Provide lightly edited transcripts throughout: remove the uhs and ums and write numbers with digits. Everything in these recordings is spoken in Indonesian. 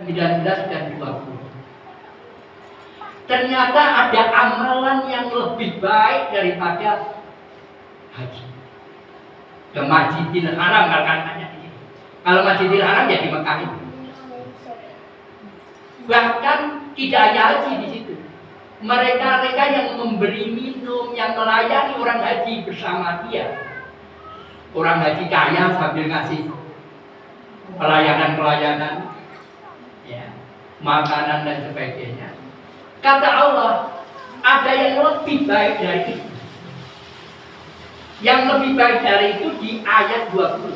19 dan 20. Ternyata ada amalan yang lebih baik daripada haji. Ke Masjidil Haram katanya di situ. Kalau Masjidil Haram ya di Mekah itu. Bahkan tidak hanya haji di situ. Mereka yang memberi minum, yang melayani orang haji bersama dia. Orang haji kaya sambil ngasih pelayanan, ya, makanan dan sebagainya. Kata Allah, ada yang lebih baik dari itu. Yang lebih baik dari itu di ayat 20.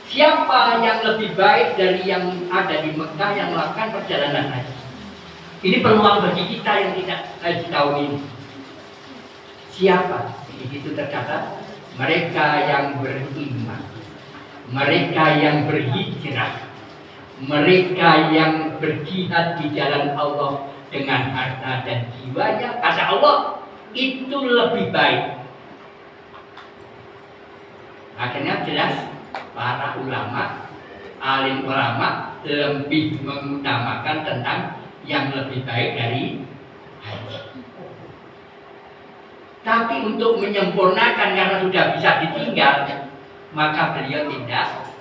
Siapa yang lebih baik dari yang ada di Mekah yang melakukan perjalanan haji? Ini peluang bagi kita yang tidak haji tahun ini. Siapa? Di situ tercatat mereka yang beriman, mereka yang berhijrah, mereka yang berjihad di jalan Allah dengan harta dan jiwanya. Kata Allah, itu lebih baik. Akhirnya jelas para ulama, alim ulama lebih mengutamakan tentang yang lebih baik dari haji. Tapi untuk menyempurnakan karena sudah bisa ditinggal, maka beliau tidak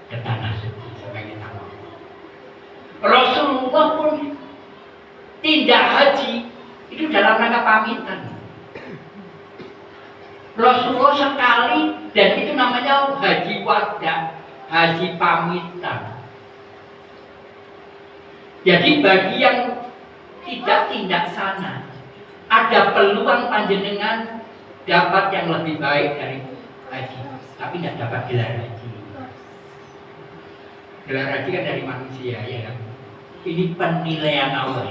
ke tanah suci sebagai tamu. Rasulullah pun tidak haji itu dalam rangka pamitan. Rasulullah sekali, dan itu namanya haji wada, haji pamitan. Jadi bagi yang tidak tindak sana, ada peluang panjenengan dapat yang lebih baik dari haji, tapi tidak dapat gelar haji. Gelar haji kan dari manusia, ya kan? Ini penilaian Allah.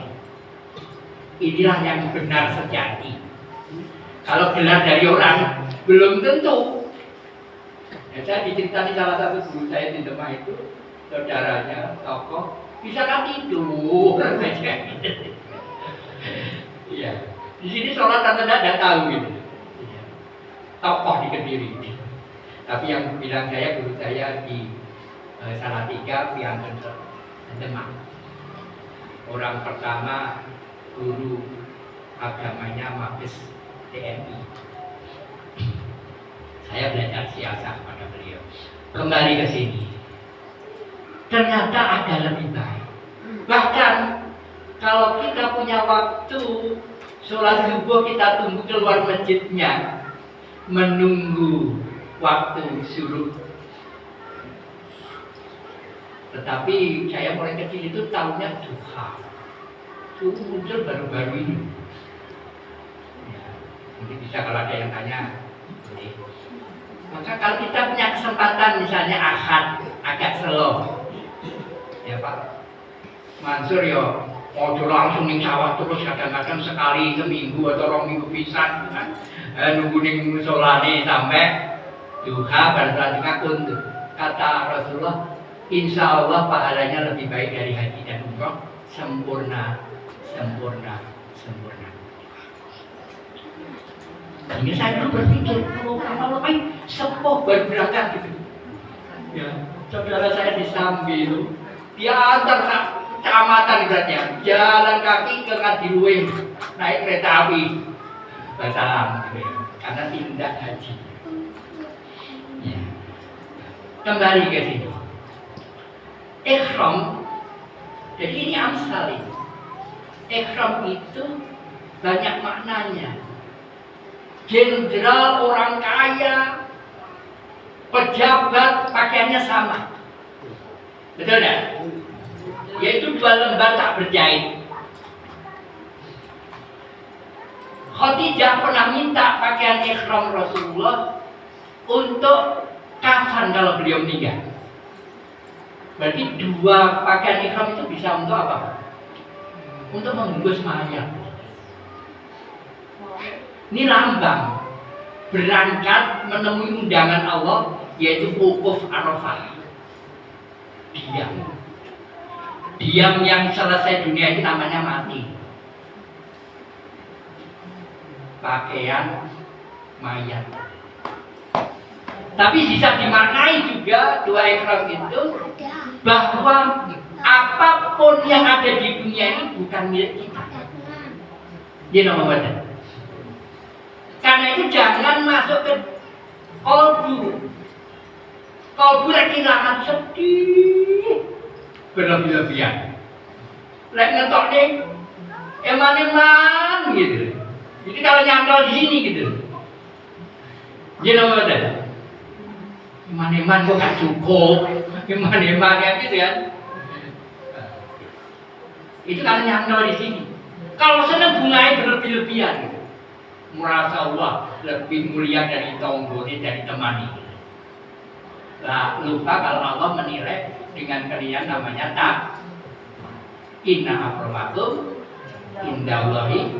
Inilah yang benar sejati. Kalau gelar dari orang belum tentu. Ya, saya diceritani salah satu guru saya di Demak itu, saudaranya tokoh, bisa kan tidur. Iya. Di sini sholat tidak tahu gitu. Tokoh di Kediri. Tapi yang bilang saya guru saya di Salatiga, Pianten Demak. Orang pertama guru agamanya Mabes TNI. Saya belajar siasat pada beliau. Kembali ke sini. Ternyata ada lebih baik. Bahkan kalau kita punya waktu sholat subuh, kita tunggu keluar masjidnya, menunggu waktu syuruk. Tetapi saya mulai kecil itu tahunnya duha. Itu muncul baru-baru ini. Ya, mungkin bisa kalau ada yang tanya. Maka kalau kita punya kesempatan misalnya ahad agak slow, ya Pak Mansur ya, mau langsung ning sawah terus kadang-kadang sekali seminggu atau 2 minggu pisan kan, nunggu ning musolane sampai duha berarti kuntur. Kata Rasulullah, insya Allah pahalanya lebih baik dari haji dan umroh, sempurna. Ini saya dulu berpikir, kalau sepuh baru berangkat gitu. Ya, saudara saya di Sambi itu, dia antar kecamatan ibaratnya, jalan kaki ke Ngadiluwe, naik kereta api, bersalam gitu ya, karena tidak haji. Ya. Kembali ke sini. Ikhram, jadi ini amsal itu. Ikhram itu banyak maknanya. Jenderal, orang kaya, pejabat, pakaiannya sama. Betul tidak? Yaitu 2 lembar tak berjahit. Khadijah pernah minta pakaian ikhram Rasulullah untuk kafan kalau beliau meninggal. Berarti 2 pakaian ikhram itu bisa untuk apa? Untuk membungkus mayat. Ini lambang berangkat menemui undangan Allah, yaitu wukuf Arafah. Diam yang selesai dunia ini namanya mati. Pakaian mayat. Tapi bisa dimaknai juga 2 ikhram itu bahwa apapun yang ada di dunia ini bukan milik kita. Dia nomor berapa? Karena itu jangan masuk ke kolbu. Kolbu lagi kehilangan sedih berlebih-lebihan. Lek ngetok nih, eman-eman gitu. Jadi kalau nyantol di sini gitu. Dia nomor berapa? Eman-eman kok gak cukup. Eman-eman ya gitu kan. Itu kalau nyantol di sini. Kalau senang bunganya berlebih-lebihan gitu. Merasa Allah lebih mulia dari tonggone, dari teman ini. Nah, lupa kalau Allah menilai dengan kalian namanya tak. Inna akramakum indallahi.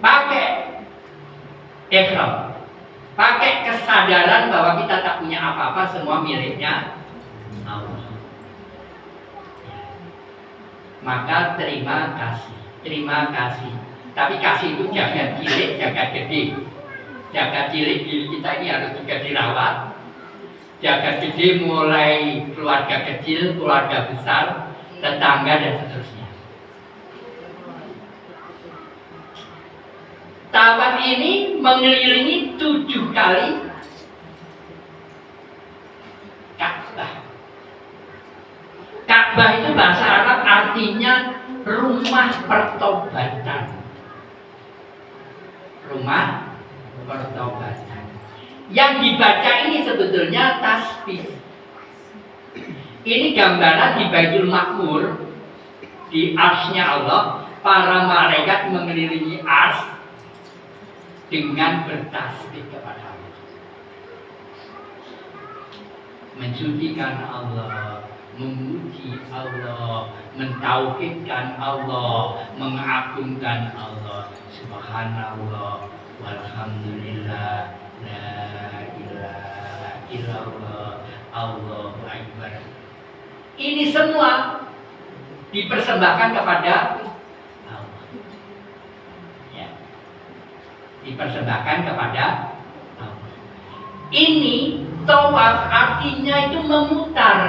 Pakai ikhram, pakai kesadaran bahwa kita tak punya apa-apa, semua miliknya Allah. Maka terima kasih. Terima kasih. Tapi kasih itu jangan cilik, jangan gede. Jaga cilik diri kita ini harus juga dirawat. Jaga gede mulai keluarga kecil, keluarga besar, tetangga dan seterusnya. Tawaf ini mengelilingi 7 kali Ka'bah. Ka'bah itu bahasa Arab artinya rumah pertobatan. Rumah pertobatan. Yang dibaca ini sebetulnya tasbih. Ini gambaran di Baitul Ma'mur, di arsy-nya Allah, para malaikat mengelilingi arsy dengan bertasbih kepada Allah. Mensucikan Allah, memuji Allah, mentauhidkan Allah, mengagungkan Allah. Subhanallah walhamdulillah la ilaha illallah Allahu akbar. Ini semua dipersembahkan kepada Allah. Ya. Dipersembahkan kepada Allah. Ini tawaf artinya itu memutar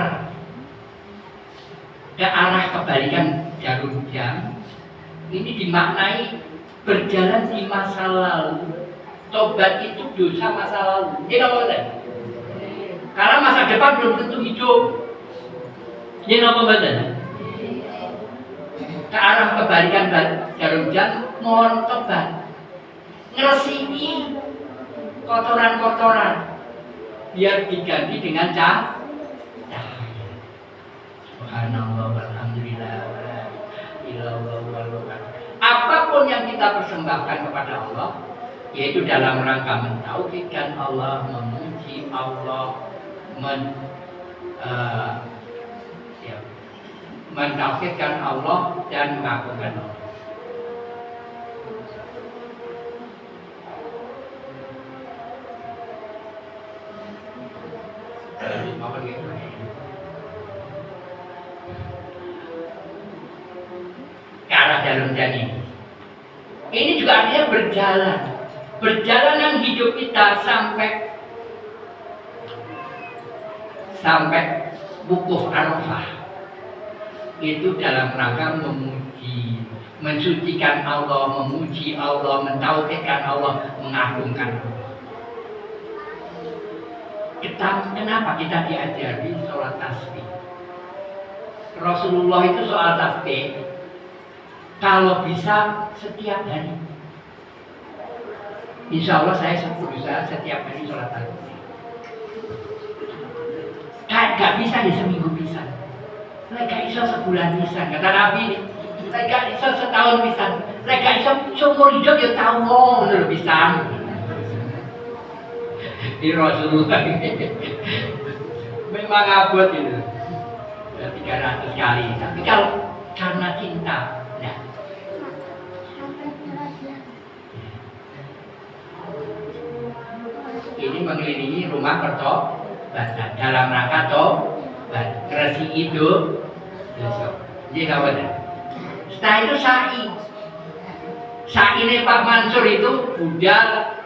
ke arah kebalikan jarum jam. Ini dimaknai berjalan di masa lalu. Tobat itu dosa masa lalu. Ini apa betul? Karena masa depan belum tentu hidup. Ini apa betul? Ke arah kebalikan jarum jam, mohon tobat. Ngeresihi kotoran-kotoran biar diganti dengan cahaya. Subhanallah walhamdulillah wala ilaha illallah. Apapun yang kita persembahkan kepada Allah, yaitu dalam rangka mentauhidkan Allah, memuji Allah, mentauhidkan Allah dan mengagungkan Allah. Ke arah jarum jam ini juga artinya berjalan. Perjalanan hidup kita sampai wukuf Arafah itu dalam rangka memuji, mensucikan Allah, memuji Allah, mentauhidkan Allah, mengagungkan Allah. Kenapa kita diajari sholat tasbih? Rasulullah itu sholat tasbih kalau bisa setiap hari. Insya Allah saya berusaha setiap hari sholat tasbih. Gak bisa di seminggu bisa. Gak bisa sebulan bisa. Kata Nabi, gak bisa setahun bisa. Gak bisa seumur hidup ya tahun bisa. Di Rasulullah memang abot itu 300 kali. Tapi kalau karena cinta, nah. Ini mengelilingi rumah pertobatan dalam rangka tobat, ngeresi itu jadi kawan. Setelah itu sa'i ini Pak Mansur itu budal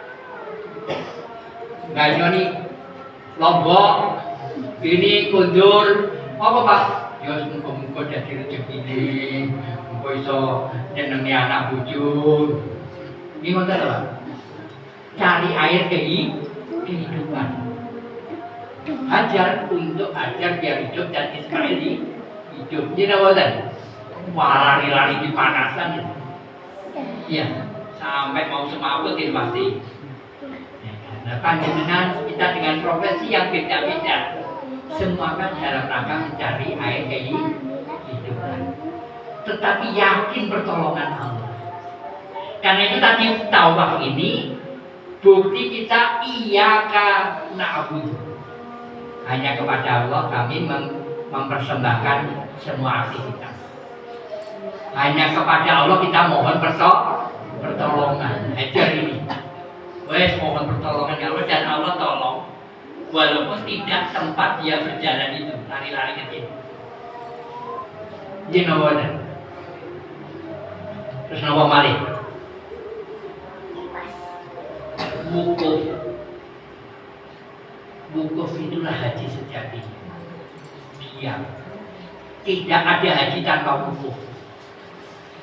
Ganyoni Lombok ini kundur apa Pak? Ya muga-muga dadi rezekine, muga iso nyenengi anak bojo. Ini ngoten lho Pak. Cari air kehidupan. Ajar untuk ajar biar hidup dan Ismail hidup. Ini ngoten. Wah, lari-lari di panasan. Iya, sampai mau semaput itu pasti. Nah, panjenengan kita dengan profesi yang beda-beda, semua kan dalam rangka mencari air kehidupan. Tetapi yakin pertolongan Allah. Karena itu tadi tawaf ini bukti kita iyyaka na'budu. Hanya kepada Allah kami mempersembahkan semua aktivitas. Hanya kepada Allah kita mohon pertolongan. Ajar ini. Wes mohon pertolongan Allah dan Allah tolong. Walaupun tidak tempat dia berjalan itu, lari-lari kecil. You know what? Terus nama malih. Wukuf itulah haji sejati. Diam. Tidak ada haji tanpa wukuf.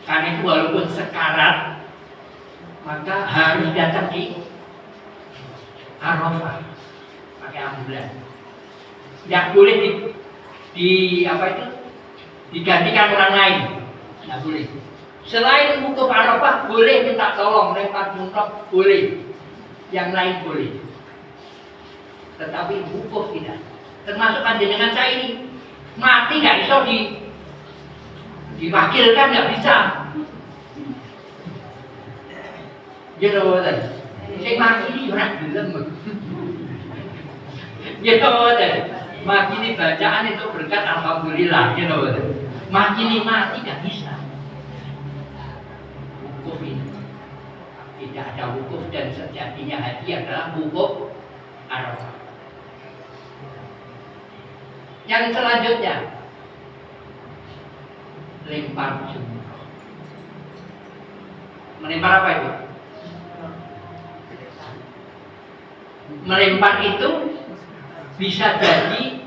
Karena itu walaupun sekarat, maka harus datang di Arafah pakai ambulan. Tidak boleh digantikan orang lain. Tidak boleh. Selain wukuf Arafah boleh minta tolong, lempar jumroh boleh. Yang lain boleh. Tetapi wukuf tidak. Termasuk panjenengan saya ini mati nggak bisa diwakilkan, nggak bisa. Jadi saya mati ini orang gelem. Jadi mati ini bacaan itu berkat alhamdulillah. Jadi mati ini mati nggak bisa. Wukuf ini tidak ada wukuf dan sejatinya haji adalah wukuf Arafah. Yang selanjutnya lempar jumroh. Melempar apa itu? Melempar itu bisa jadi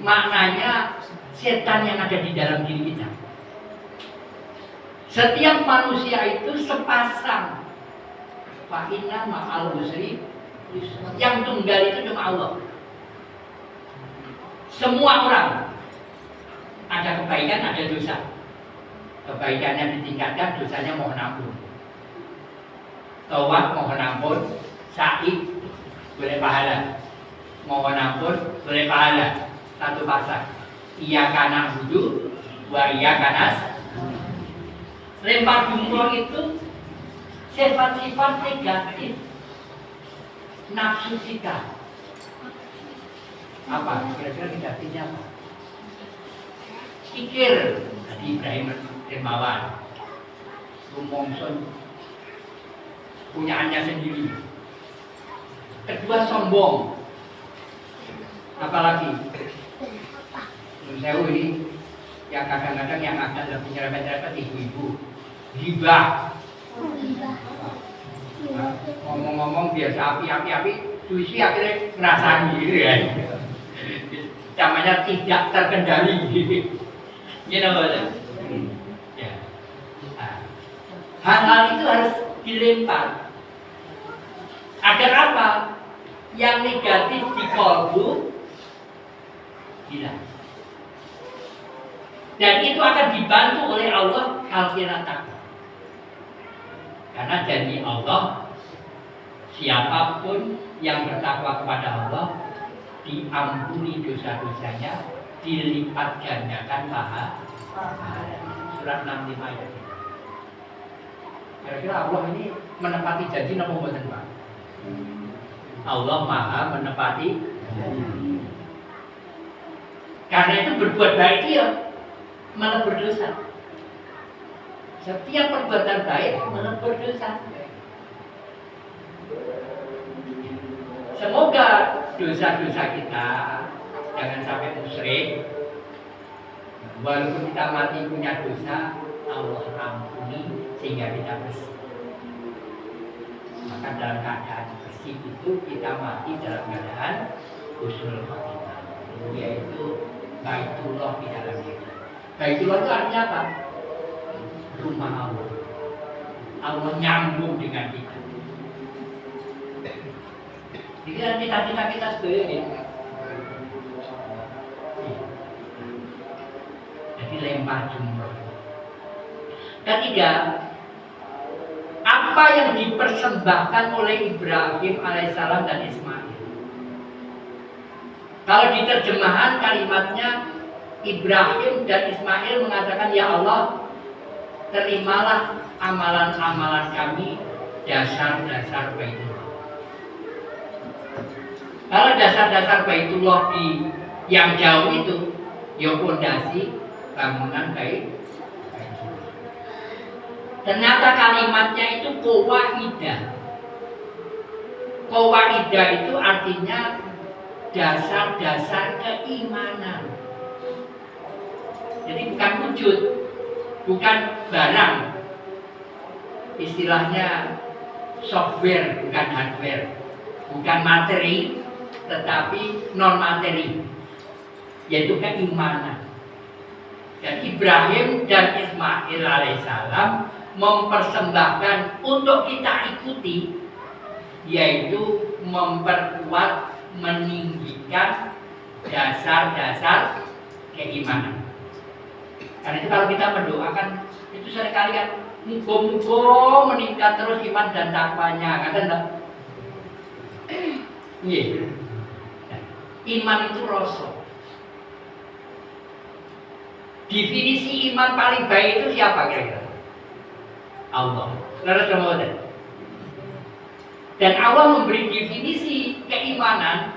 maknanya setan yang ada di dalam diri kita. Setiap manusia itu sepasang. Fa inna ma'al usri yusra. Yang tunggal itu cuma Allah. Semua orang ada kebaikan, ada dosa. Kebaikannya ditingkatkan, dosanya mohon ampun. Tawaf mohon ampun, sa'i boleh pahala. Mohon ampun boleh pahala. Satu pasang. Iyyaka na'budu wa iyyaka nasta'in. Lempar jumroh itu sifat-sifat negatif nafsu kita. Apa? Kira-kira negatifnya apa? Pikir. Tadi Ibrahim Dermawan rumongson punyaannya sendiri. Kedua sombong. Apalagi Sewu ini yang kadang-kadang yang akan lebih nyerempet-nyerempet ibu-ibu hibah. Ngomong-ngomong biasa api, suisi akhirnya ngerasani gitu ya. Namanya tidak terkendali. You know what? Ya. Hal-hal itu harus dilempar. Agar apa? Yang negatif di kalbu hilang. Dan itu akan dibantu oleh Allah kalau kita takwa. Karena janji Allah, siapapun yang bertakwa kepada Allah diampuni dosa-dosanya, dilipat gandakan pahala. Surat 65 ayat ini. Kira-kira Allah ini menepati janji apa mboten, Pak? Allah Maha menepati janji. Karena itu berbuat baik ya malah berdosa. Setiap perbuatan baik malah berdosa. Semoga dosa-dosa kita jangan sampai musyrik. Walaupun kita mati punya dosa, Allah ampuni sehingga kita bersih. Maka dalam keadaan bersih itu kita mati dalam keadaan husnul khotimah. yaitu Baitullah di dalamnya. Baitullah itu artinya apa? Rumah Allah. Allah nyambung dengan kita. Jadi cita-cita kita sebenarnya. Jadi lempar jumroh. Ketiga, apa yang dipersembahkan oleh Ibrahim alaihissalam dan Ismail. Kalau di terjemahan kalimatnya Ibrahim dan Ismail mengatakan, ya Allah, terimalah amalan-amalan kami dasar-dasar Baitullah. Kalau dasar-dasar Baitullah di yang jauh itu, ya fondasi bangunan Baitullah. Ternyata kalimatnya itu qawaidah. Qawaidah itu artinya dasar-dasar keimanan. Jadi bukan wujud, bukan barang. Istilahnya software, bukan hardware. Bukan materi, tetapi non materi, yaitu keimanan. Dan Ibrahim dan Ismail alaihissalam mempersembahkan untuk kita ikuti, yaitu memperkuat, meninggikan dasar-dasar keimanan. Karena itu kalau kita mendoakan, itu seringkali kan muga-muga meningkat terus iman dan takwanya, kata enggak? Iya. Iman itu rasa. Definisi iman paling baik itu siapa kira-kira? Allah. Saudara semua. Dan Allah memberi definisi keimanan,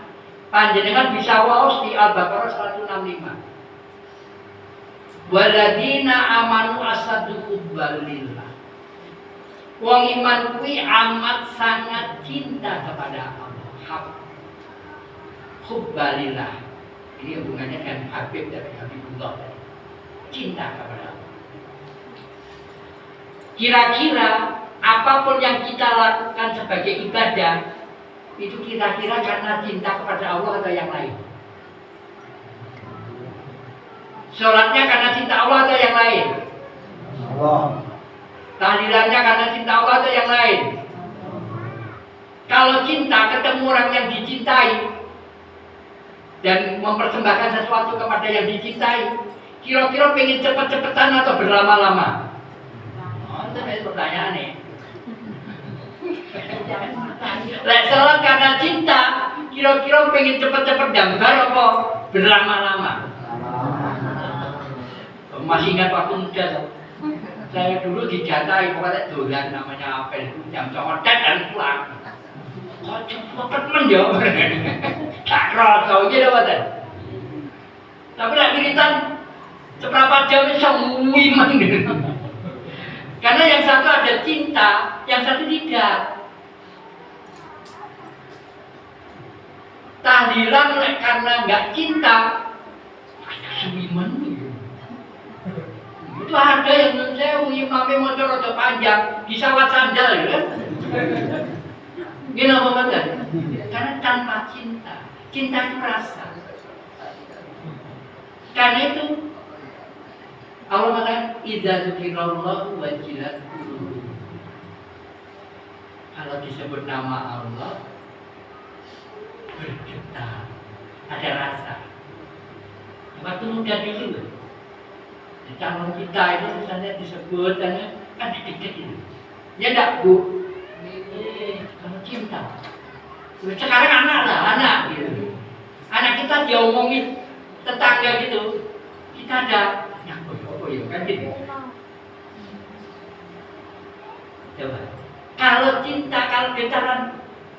panjenengan bisa waos di Al-Baqarah 165. Waladina amanu asadu hubbalillah. Wong iman kuwi amat sangat cinta kepada Allah. Hubbalillah. Ini hubungannya dengan Habib dari Habibullah. Cinta kepada Allah. Kira-kira apapun yang kita lakukan sebagai ibadah, itu kira-kira karena cinta kepada Allah atau yang lain? Sholatnya karena cinta Allah atau yang lain? Allah. Tahlilannya karena cinta Allah atau yang lain? Kalau cinta ketemu orang yang dicintai dan mempersembahkan sesuatu kepada yang dicintai, kira-kira pengen cepet-cepetan atau berlama-lama? Oh, itu pertanyaan nih. Lek sholat karena cinta, kira-kira pengen cepet-cepet dambar apa berlama-lama? Masih ingat waktu muda, saya dulu dijatai pokoknya dolan namanya apel itu jam codet dan pulang. Kok cepet menjawab? Tak kerasa aja dah. Tapi lek wiritan seberapa jam semua gitu. Karena yang satu ada cinta, yang satu tidak. Tahlilan karena nggak cinta, ada semiman gitu. Itu ada yang menurut saya imamnya mau rada panjang, disawat sandal ya. Gini apa betul? Karena tanpa cinta, cinta itu rasa. Karena itu Allah mengatakan idza dzukirallahu wajilat qulubuhum. Kalau disebut nama Allah bergetar, ada rasa. Waktu muda dulu, calon kita itu misalnya disebut kan dikit itu. Ya enggak Bu? Kalau cinta. Sekarang anak gitu. Anak kita diomongin tetangga gitu. Kita ada apa ya kan gitu. Coba. Kalau cinta, kalau getaran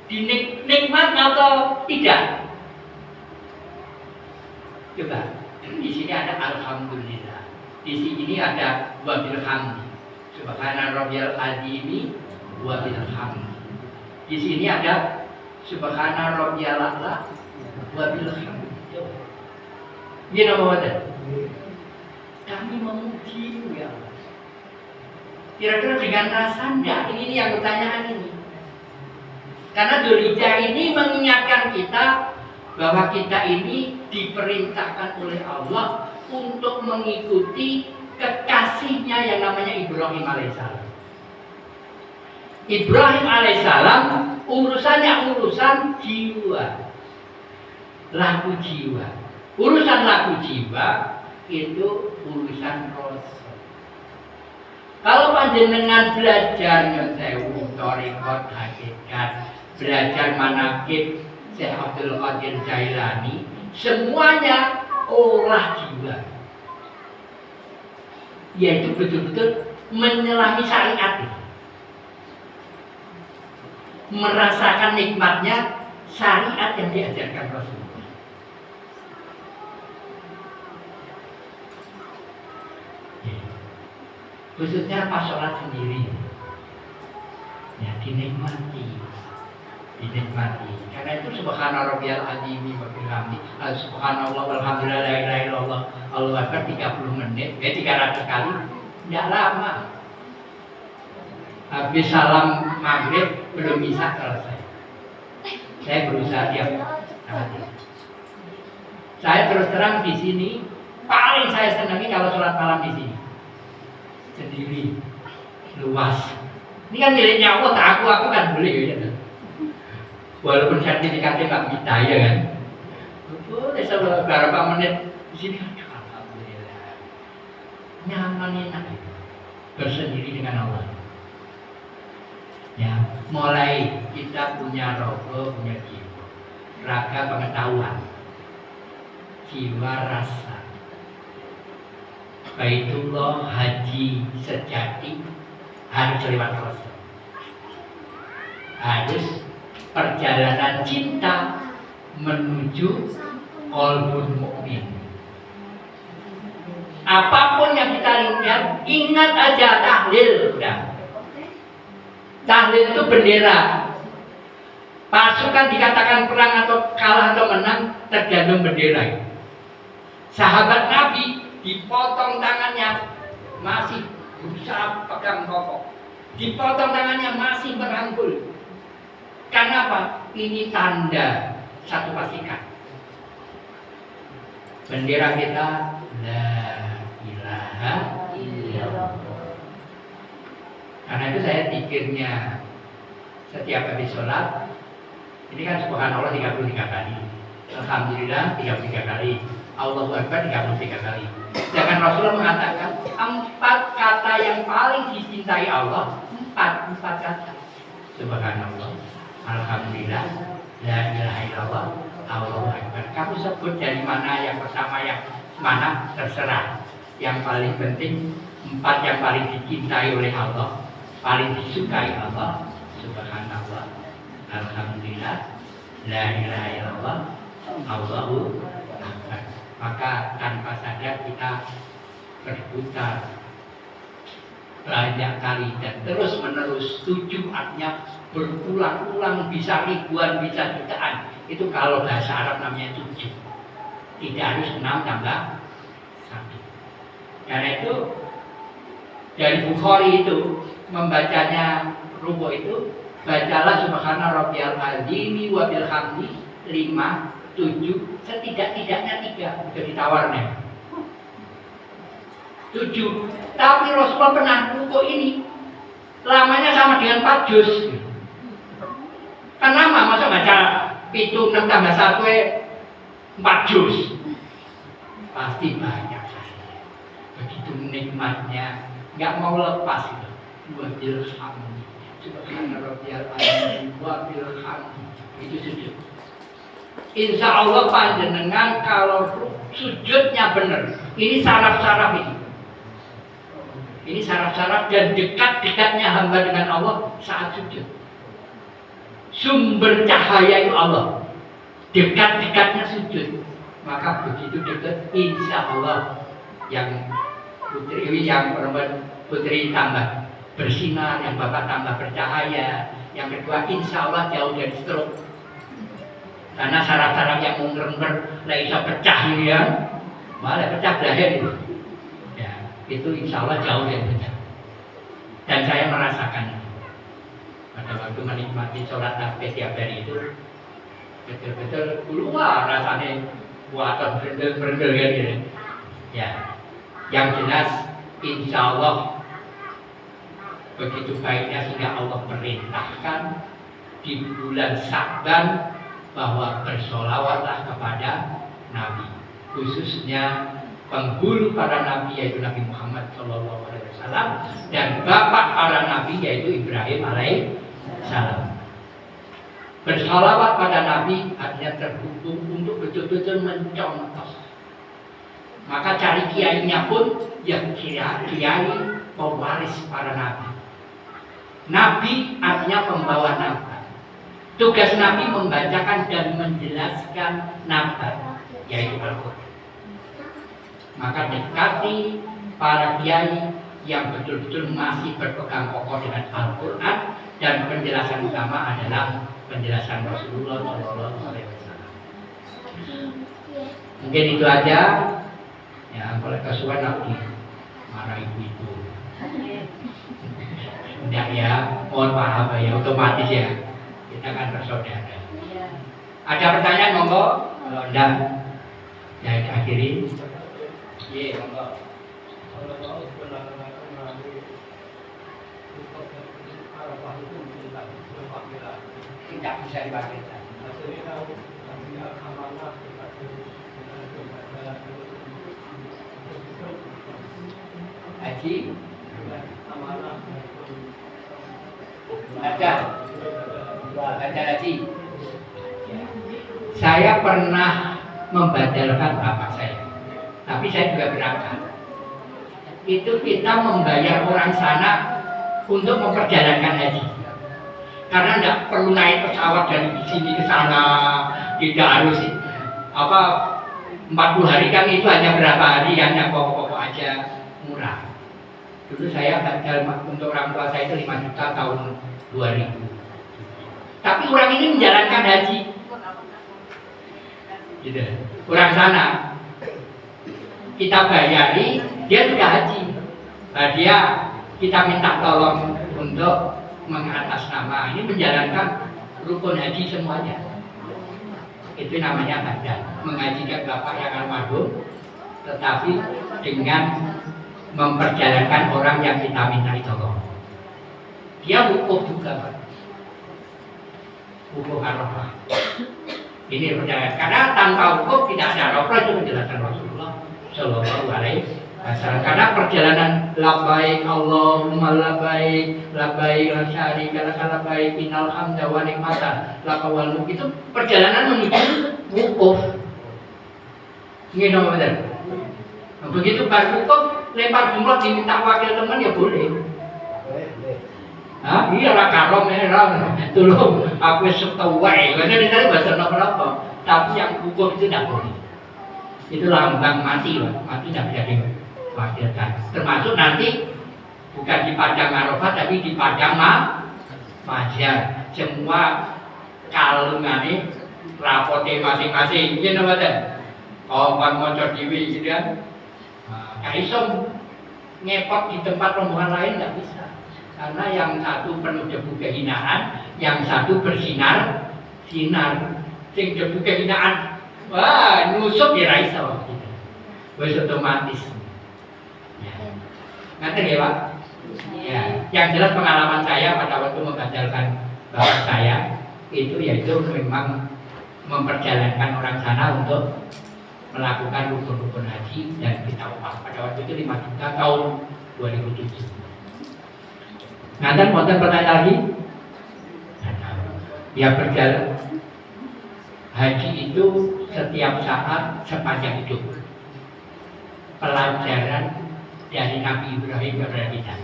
dinikmat atau tidak? Coba. Di sini ada alhamdulillah. Di sini ada wabil hamdi. Subhana rabbiyal azimi wabil hamdi. Di sini ada subhana rabbiyal a'la wabil hamdi. Ini nama apa? Kami memuji ya Allah. Kira-kira dengan rasa enggak? Ini yang pertanyaan ini. Karena Dzulhijjah ini mengingatkan kita bahwa kita ini diperintahkan oleh Allah untuk mengikuti kekasihnya yang namanya Ibrahim alaihissalam. Ibrahim alaihissalam urusannya urusan jiwa, laku jiwa. Urusan laku jiwa itu urusan Rasul. Kalau panjenengan belajar nyesewu, thariqat, hakikat, belajar manaqib Syekh Abdul Qadir Jailani, semuanya olah jiwa, yaitu betul-betul menyelami syariat, merasakan nikmatnya syariat yang diajarkan Rasul. Khususnya pas sholat sendiri, ya dinikmati. Karena itu subhana rabbiyal azim wa bihamdi, subhanallah walhamdulillah la ilaha illallah, Allahu akbar 30 menit, 300 kali, tidak lama. Habis salam maghrib belum bisa selesai. Saya berusaha tiap hari. Saya terus terang di sini paling saya senangi kalau sholat malam di sini. Sendiri, luas. Ini kan miliknya Allah, tak aku kan boleh ya. Walaupun sertifikatnya nggak minta ya kan. Boleh beberapa menit di sini, alhamdulillah. Nyaman enak bersendiri dengan Allah. Ya, mulai kita punya rogo, punya jiwa, raga pengetahuan, jiwa rasa. Baitullah haji sejati harus lewat Rasul. Harus perjalanan cinta menuju qalbun mukmin. Apapun yang kita lihat, ingat aja tahlil. Udah. Tahlil itu bendera. Pasukan dikatakan perang atau kalah atau menang tergantung bendera. Sahabat Nabi dipotong tangannya masih berusaha pegang rokok, dipotong tangannya masih merangkul. Karena apa? Ini tanda satu pasukan. Bendera kita la ilaha illallah. Karena itu saya pikirnya setiap habis sholat, ini kan subhanallah 33 kali, alhamdulillah 33 kali, Allahu Akbar 33 kali. Jangan Rasulullah mengatakan 4 kata yang paling dicintai Allah, 4 kata. Subhanallah, alhamdulillah, la ilaha illallah, Allahu Akbar. Kamu sebut dari mana yang pertama, yang mana terserah. Yang paling penting 4 yang paling dicintai oleh Allah, paling disukai Allah. Subhanallah, alhamdulillah, la ilaha illallah, Allahu Akbar. Maka tanpa sadar kita berputar banyak kali dan terus menerus. 7 artinya berulang-ulang, bisa ribuan, bisa jutaan. Itu kalau bahasa Arab namanya 7. Tidak harus 6 tambah 1. Karena itu dari Bukhari itu membacanya ruku itu, bacalah subhana rabbiyal azimi wa bihamdi 5, 7, setidak-tidaknya 3, udah ditawarnya 7. Tapi Rasulullah pernah ruku ini lamanya sama dengan 4 juz. Kan lama, masa baca 7, 6 tambah 1 4 juz. Pasti banyak sekali. Begitu nikmatnya, nggak mau lepas itu. Wa bilhamdi, subhana rabbiyal azim wa bilhamdi, itu sujud. Insya Allah panjenengan kalau sujudnya benar, ini saraf-saraf ini. Ini saraf-saraf dan dekat-dekatnya hamba dengan Allah saat sujud. Sumber cahaya itu Allah, dekat-dekatnya sujud. Maka begitu dekat, insya Allah yang putri, yang perempuan putri tambah bersinar, yang bapak tambah bercahaya. Yang kedua, insya Allah jauh dari stroke. Karena saraf-saraf yang mengger-nger bisa pecah ini ya, malah pecah belahan itu. Ya, itu insya Allah jauh dari pecah. Dan saya merasakan pada waktu menikmati sholat tahajud tiap hari itu, betul-betul keluar rasanya buatan berendel-berendel kan gitu. Ya, yang jelas insya Allah begitu baiknya sehingga Allah perintahkan di bulan Sya'ban bahwa bersolawatlah kepada Nabi, khususnya penghulu para nabi yaitu Nabi Muhammad SAW dan bapak para nabi yaitu Ibrahim alaihissalam. Bersolawat pada Nabi artinya terhubung untuk betul-betul mencontoh. Maka cari kiainya pun yang kiai pewaris para nabi. Nabi artinya pembawa nafas. Tugas Nabi membacakan dan menjelaskan nafas, yaitu Al-Quran. Maka dekati para kiai yang betul-betul masih berpegang kokoh dengan Al-Quran dan penjelasan utama adalah penjelasan Rasulullah SAW. Mungkin itu aja. Ya, kalau kesuwen aku marah ibu-ibu. Enggak ya, mohon maaf ya, otomatis ya. Kita kan bersaudara. Ada pertanyaan monggo? Kalau enggak, ya akhiri. Iya, monggo. Tidak bisa dipakai. Haji ada haji. Saya pernah membadalkan bapak saya, tapi saya juga berangkat. Itu kita membayar orang sana untuk memperjalankan haji, karena tidak perlu naik pesawat dari sini ke sana, tidak harus 40 hari kan itu hanya berapa hari, hanya pokok-pokok aja, murah. Dulu saya badal untuk orang tua saya itu 5 juta tahun 2000. Tapi orang ini menjalankan haji. Gitu. Orang sana kita bayari, dia sudah haji. Nah, dia kita minta tolong untuk mengatasnama ini menjalankan rukun haji semuanya. Itu namanya badal, mengajikan bapak yang almarhum, tetapi dengan memperjalankan orang yang kita minta tolong. Dia wukuf juga, Pak. Wukuf Arafah. Ini perjalanan. Karena tanpa wukuf tidak ada Arafah, itu penjelasan Rasulullah Shallallahu Alaihi Wasallam. Karena perjalanan labbaik Allahumma labbaik, labbaik la syarika laka labbaik, innal hamda wa ni'mata laka wal mulk, itu perjalanan menuju wukuf. Ini nomor benar. Begitu baru wukuf, lempar jumlah diminta wakil teman ya boleh. Ah, iya lah kalau merah, tolong aku setau wae. Karena di sana bahasa apa, tapi yang wukuf itu tidak boleh. Itu lambang mati, mati tidak bisa diwakilkan. Termasuk nanti bukan di padang Arafah, tapi di padang Mahsyar. Semua kalungane rapote masing-masing. Ini apa tuh? Oh, bang motor diwi gitu kan? Nah, iso ngepot di tempat rombongan lain nggak bisa. Karena yang satu penuh debu kehinaan, yang satu bersinar sinar. Sing debu kehinaan, wah nusuk ya raiso. Wes otomatis. Ya. Ngerti ya Pak? Ya. Yang jelas pengalaman saya pada waktu membadalkan bapak saya itu yaitu memang memperjalankan orang sana untuk melakukan rukun-rukun haji dan kita upah. Pada waktu itu 5 juta tahun 2007. Nanti mau pertanyaan lagi? Ya berjalan haji itu setiap saat sepanjang hidup. Pelajaran dari Nabi Ibrahim kepada kita.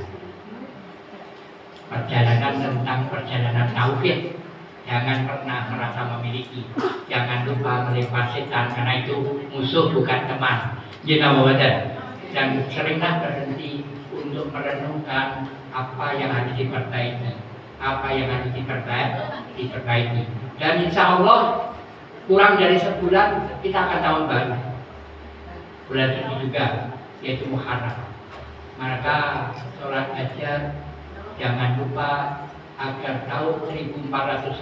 Perjalanan tentang perjalanan tauhid. Jangan pernah merasa memiliki. Jangan lupa melempar setan karena itu musuh bukan teman. Dan seringlah berhenti untuk merenungkan apa yang harus diperbaiki, apa yang harus diperbaiki. Dan insya Allah kurang dari sebulan kita akan tahun baru. Bulan ini juga yaitu Muharram. Maka sholat hajat jangan lupa agar tahun 1440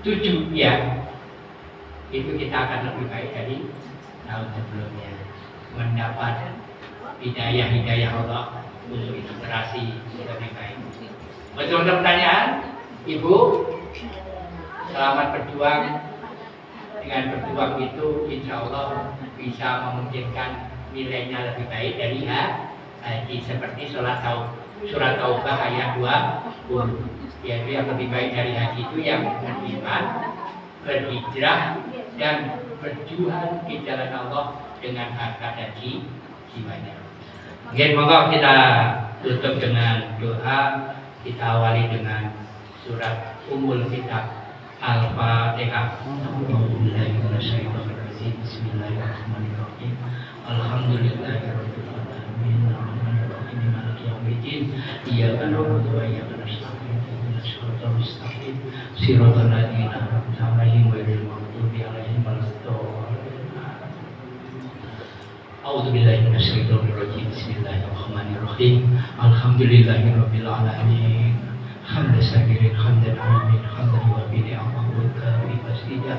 7 ya, itu kita akan lebih baik dari tahun sebelumnya, mendapat hidayah Allah untuk inspirasi lebih baik. Betul untuk pertanyaan, Ibu, selamat berjuang. Dengan berjuang itu insya Allah bisa memungkinkan nilainya lebih baik dari haji, seperti surat Taubah ayat 20, yaitu yang lebih baik dari haji itu yang beriman, berhijrah, dan berjuang di jalan Allah dengan harta dan jiwanya. Mungkin moga kita tutup dengan doa. Kita awali dengan surat Ummul Kitab Al-Fatihah. Bismillahirrahmanirrahim. Alhamdulillahirabbil alamin. Arrahmanirrahim. Maliki yaumiddin. Iyyaka na'budu wa iyyaka nasta'in. Ihdinas siratal mustaqim. Siratal ladzina an'amta 'alaihim ghairil maghdubi 'alaihim waladdallin. A'udzu billahi minasyaitonir rajim. Bismillahirrahmanirrahim. Alhamdulillahirabbil alamin. Hamdan syakirin hamdan alamin hamdan wa bi ni'amahu wa kafi masjidah.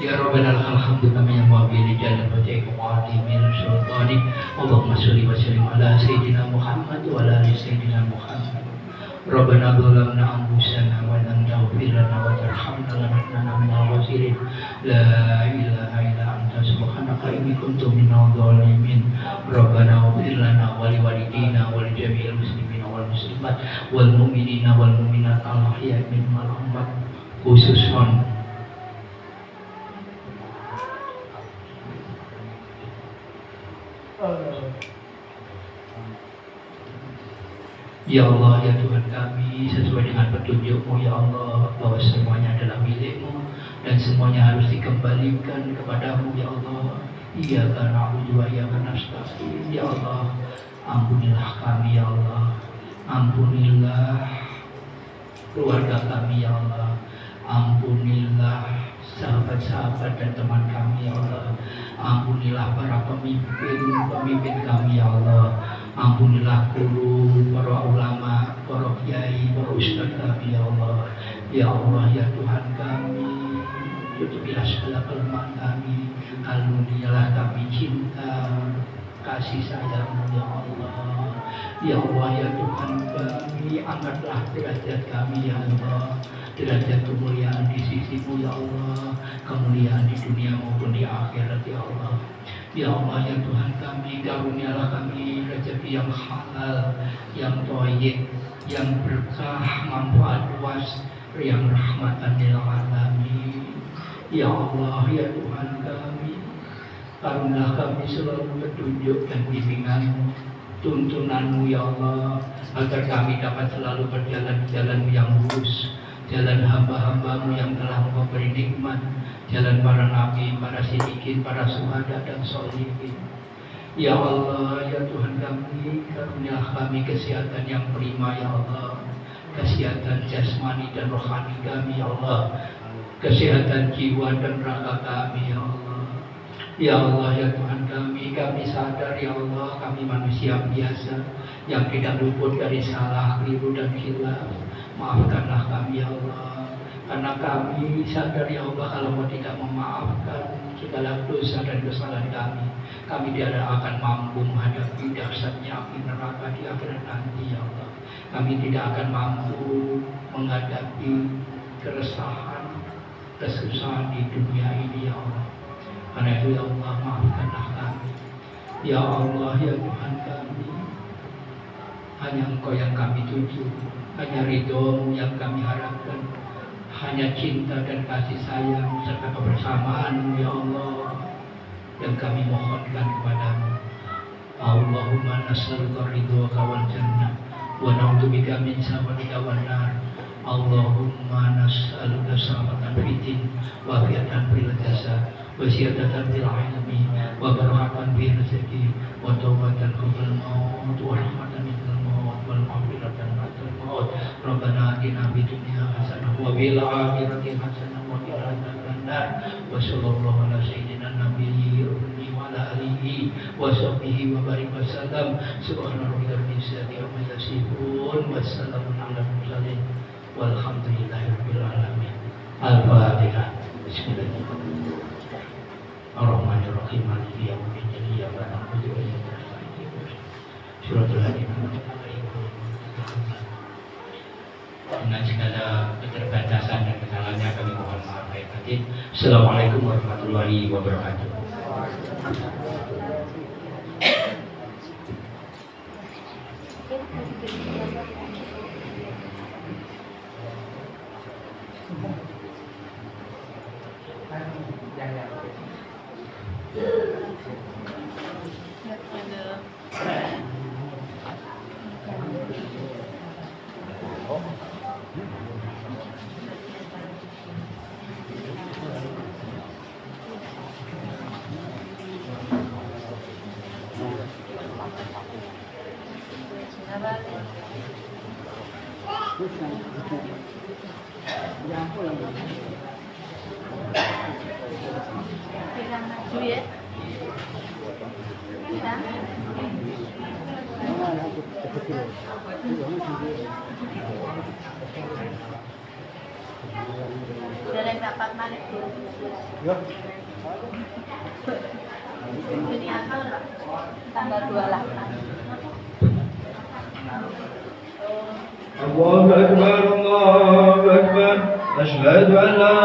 Ya Rabbana alhamdu kama yanbaghi li jalali wajhika wa 'azimi sultanik. Allahumma shalli wa sallim ala sayyidina Muhammad wa ala ali sayyidina Muhammad. Rabbana zalamna anfusana wa lam taghfir lana wa tarhamna lanakunanna minal khasirin. La ilaha illa anta subhanaka inni kuntu minadh dhalimin. Rabbana ighfir lana wa liwalidina wa li jami'il muslimina wal muslimat wal mu'minina wal mu'minat al ahya'i minhum wal amwat, khususan Ya Allah, ya Tuhan kami, sesuai dengan petunjuk-Mu ya Allah, bahwa semuanya adalah milik-Mu dan semuanya harus dikembalikan kepada-Mu ya Allah. Iyyaka na'budu wa iyyaka nasta'in. Ya Allah, ampunilah kami ya Allah. Ampunilah keluarga kami ya Allah. Ampunilah sahabat-sahabat dan teman kami ya Allah. Ampunilah para pemimpin kami ya Allah. Ampunilah guru, para ulama, para kiai, para ustaz kami ya Allah. Ya Allah, ya Tuhan kami, tutupilah segala kelemahan kami. Alhamdulillah kami cinta kasih sayang-Mu ya Allah. Ya Allah, ya Tuhan kami, angkatlah derajat kami ya Allah. Derajat kemuliaan di sisi-Mu ya Allah, kemuliaan di dunia maupun di akhirat ya Allah. Ya Allah, ya Tuhan kami, karunialah kami rezeki yang halal, yang thayyib, yang berkah, manfaat luas, yang rahmatan lil alamin. Ya Allah, ya Tuhan kami, karunialah kami selalu petunjuk dan bimbingan-Mu, tuntunan-Mu ya Allah, agar kami dapat selalu berjalan jalan yang lurus, jalan hamba-hamba-Mu yang telah memberi nikmat, jalan para nabi, para siddiqin, para syuhada dan sholihin. Ya Allah, ya Tuhan kami, karunialah kami kesehatan yang prima ya Allah, kesehatan jasmani dan rohani kami ya Allah, kesehatan jiwa dan raga kami ya Allah. Ya Allah, ya Tuhan kami sadar ya Allah, kami manusia biasa yang tidak luput dari salah, keliru dan khilaf. Maafkanlah kami ya Allah, karena kami sadar ya Allah, kalau Kau tidak memaafkan segala dosa dan kesalahan kami tidak akan mampu menghadapi dahsyatnya api neraka di akhirat nanti ya Allah. Kami tidak akan mampu menghadapi keresahan, kesusahan di dunia ini ya Allah. Karena itu ya Allah, maafkanlah kami. Ya Allah, ya Tuhan kami, hanya Engkau yang kami tuju, hanya ridho-Mu yang kami harapkan, hanya cinta dan kasih sayang serta kebersamaan-Mu ya Allah yang kami mohonkan kepadamu. Allahumma nas'aluka ridhoka wal jannah wa na'udzubika min sakhatika wan nar. Allahumma nas'aluka salamatan fid din wa afiatan fil jasad wa ziyadatan fil ilmi wa barakatan fil rizqi wa tawbatan qabla al-maut wa rahmatan minal maut wal maghfiratan ba'dal maut. Rabbana atina fid dunya hasanah wa fil akhirati hasanah wa qina adzabannar. Wa sallallahu ala sayyidina nabiyyi wa ala alihi wa sahbihi wa barik wa sallam. Subhana rabbika rabbil izzati amma yasifun wa salamun ala mursalin walhamdulillahi rabbil alamin. Al-Fatihah. Bismillahirrahmanirrahim. Ar-Rahmanir-Rahim. Maliki yaumiddin. Iyyaka na'budu wa iyyaka nasta'in. Shiratal ladzina an'amta 'alaihim. Dengan segala keterbatasan dan kesalahannya kami mohon maaf lahir batin. Assalamualaikum warahmatullahi wabarakatuh. Sudah yang dapat balik dulu. Ini akal nggak? Tanggal 28. الله أكبر الله أكبر أشهد أن لا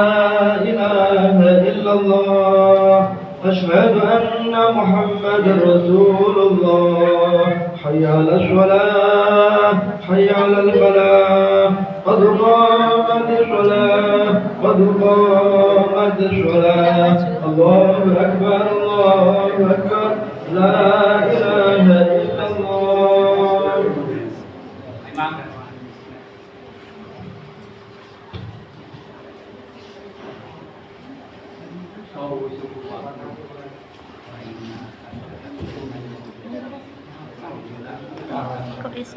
إله إلا الله أشهد أن محمد رسول الله حي على الصلاة حي على الفلاح قد قامت الصلاة قد قامت الصلاة الله أكبر لا إله إلا الله. Kok bisa?